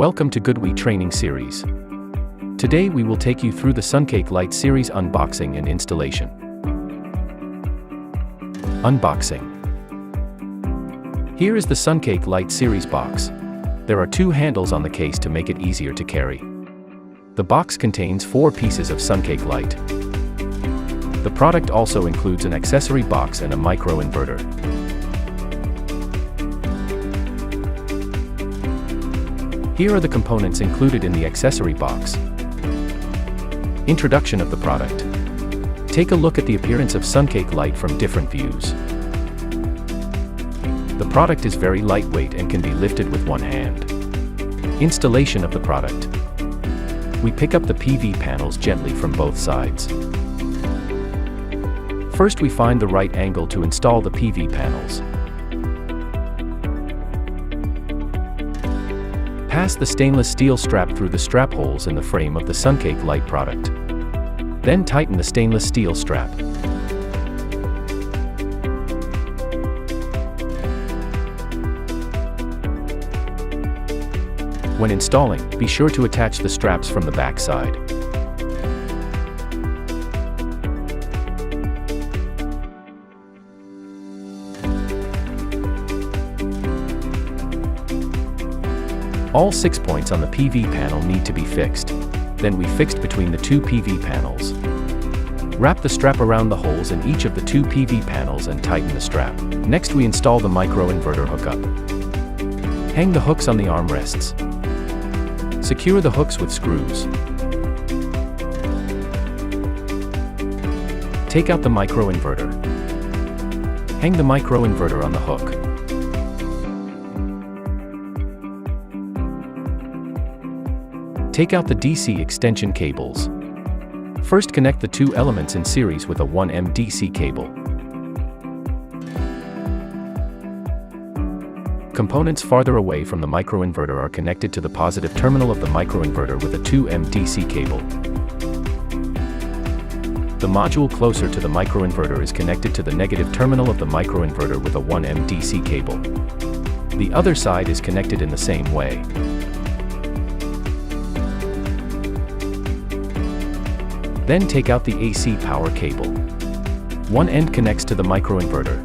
Welcome to Goodwe Training Series. Today we will take you through the Suncake Lite series unboxing and installation. Unboxing. Here is the Suncake Lite series box. There are two handles on the case to make it easier to carry. The box contains 4 pieces of Suncake Lite. The product also includes an accessory box and a microinverter. Here are the components included in the accessory box. Introduction of the product. Take a look at the appearance of Suncake Lite from different views. The product is very lightweight and can be lifted with one hand. Installation of the product. We pick up the PV panels gently from both sides. First we find the right angle to install the PV panels. Pass the stainless steel strap through the strap holes in the frame of the Suncake Lite product. Then tighten the stainless steel strap. When installing, be sure to attach the straps from the back side. All 6 points on the PV panel need to be fixed. Then we fixed between the 2 PV panels. Wrap the strap around the holes in each of the 2 PV panels and tighten the strap. Next we install the microinverter hookup. Hang the hooks on the armrests. Secure the hooks with screws. Take out the microinverter. Hang the microinverter on the hook. Take out the DC extension cables. First connect the 2 elements in series with a 1M DC cable. Components farther away from the microinverter are connected to the positive terminal of the microinverter with a 2M DC cable. The module closer to the microinverter is connected to the negative terminal of the microinverter with a 1M DC cable. The other side is connected in the same way. Then take out the AC power cable. One end connects to the microinverter.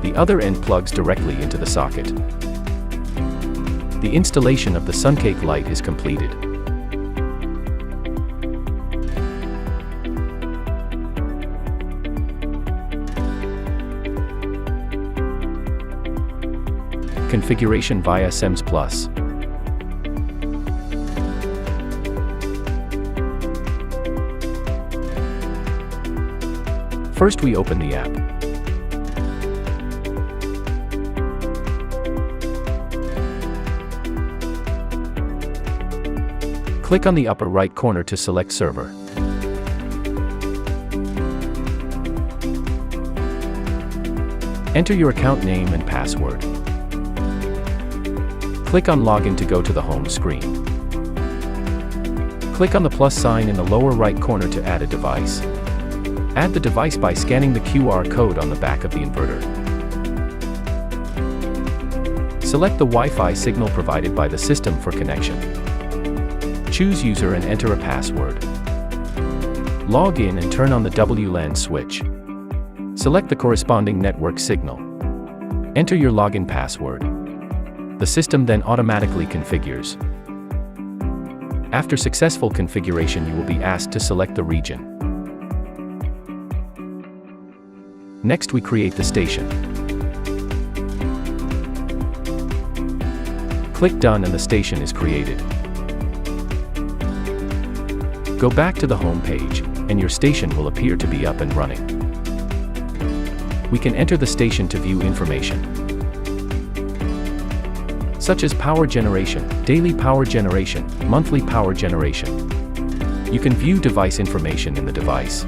The other end plugs directly into the socket. The installation of the Suncake Lite is completed. Configuration via SEMS Plus. First we open the app. Click on the upper right corner to select server. Enter your account name and password. Click on Login to go to the home screen. Click on the plus sign in the lower right corner to add a device. Add the device by scanning the QR code on the back of the inverter. Select the Wi-Fi signal provided by the system for connection. Choose user and enter a password. Log in and turn on the WLAN switch. Select the corresponding network signal. Enter your login password. The system then automatically configures. After successful configuration, you will be asked to select the region. Next we create the station. Click Done and the station is created. Go back to the home page, and your station will appear to be up and running. We can enter the station to view information, such as power generation, daily power generation, monthly power generation. You can view device information in the device.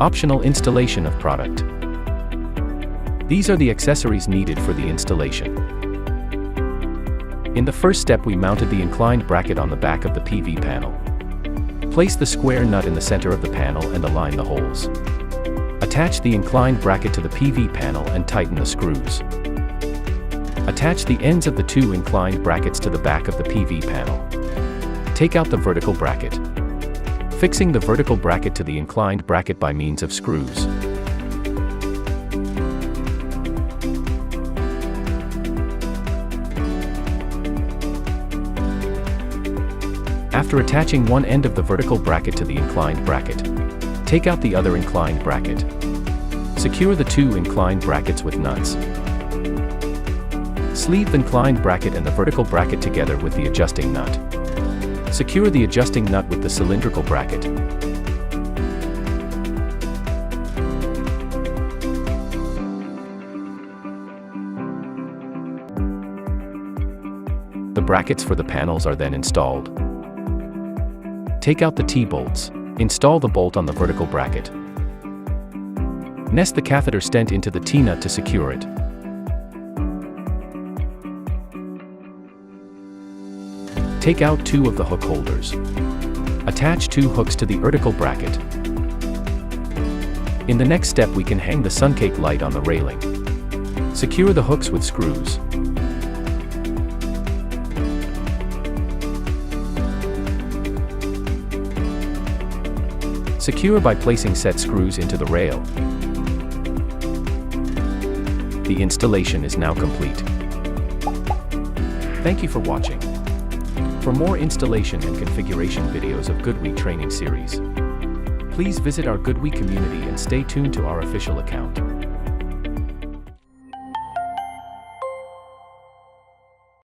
Optional installation of product. These are the accessories needed for the installation. In the first step we mounted the inclined bracket on the back of the PV panel. Place the square nut in the center of the panel and align the holes. Attach the inclined bracket to the PV panel and tighten the screws. Attach the ends of the two inclined brackets to the back of the PV panel. Take out the vertical bracket. Fixing the vertical bracket to the inclined bracket by means of screws. After attaching one end of the vertical bracket to the inclined bracket, take out the other inclined bracket. Secure the two inclined brackets with nuts. Sleeve the inclined bracket and the vertical bracket together with the adjusting nut. Secure the adjusting nut with the cylindrical bracket. The brackets for the panels are then installed. Take out the T-bolts. Install the bolt on the vertical bracket. Nest the catheter stent into the T-nut to secure it. Take out two of the hook holders. Attach two hooks to the vertical bracket. In the next step we can hang the Suncake Lite on the railing. Secure the hooks with screws. Secure by placing set screws into the rail. The installation is now complete. Thank you for watching. For more installation and configuration videos of Goodwe training series, please visit our Goodwe community and stay tuned to our official account.